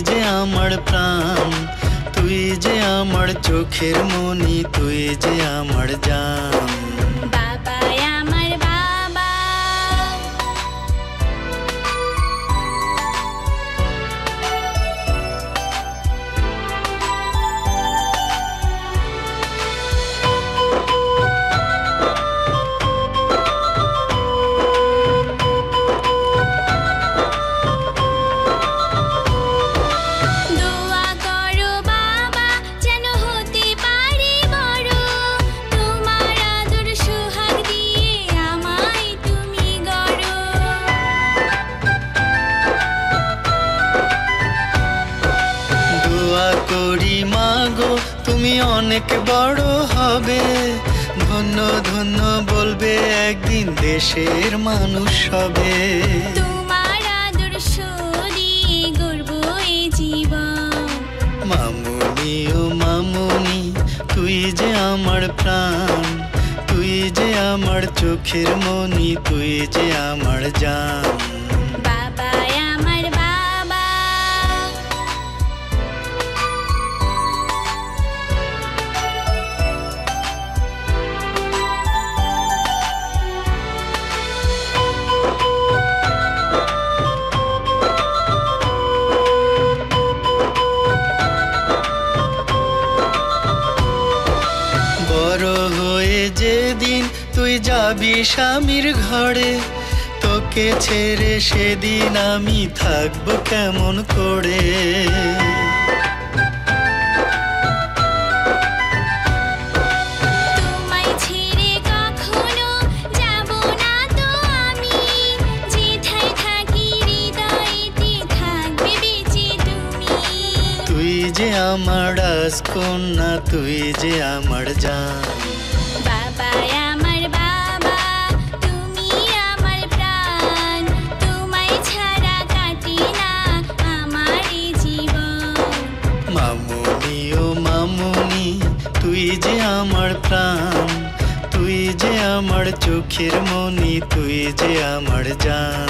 যে আমার প্রাণ, তুই যে আমার চোখের মনি, তুই যে আমার জান। বাবা আমার বাবা, দোয়া করো বাবা যেন হতে পারি বড়, তোমার আদর সোহাগ দিয়ে আমায় তুমি গড়ো। দোয়া করি মাগো তুমি অনেক বড় হবে, ধন্য ধন্য বলবে একদিন দেশের মানুষ হবে। তোমার আদর্শ দিয়ে গড়ব এই জীবন। মামুনি ও মামুনি, তুই যে আমার প্রাণ, তুই যে আমার চোখের মনি, তুই যে আমার জান। বাবা আমার বাবা, বড় হয়ে যেদিন তুই যাবি স্বামীর ঘরে, তোকে ছেড়ে সেদিন আমি থাকবো কেমন করে। তোমায় ছেড়ে কখনো যাব না তো আমি, যেথায় থাকি হৃদয়েতে থাকবে বেঁচে তুমি। তুই যে আমার রাজকন্যা, তুই যে আমার জান। বাবা আমার বাবা, তুমি আমার প্রাণ, তোমায় ছাড়া কাটে না আমার এই জীবন। মামুনি ও মামুনি, তুই যে আমার প্রাণ, তুই যে আমার চোখের মনি, তুই যে আমার জান।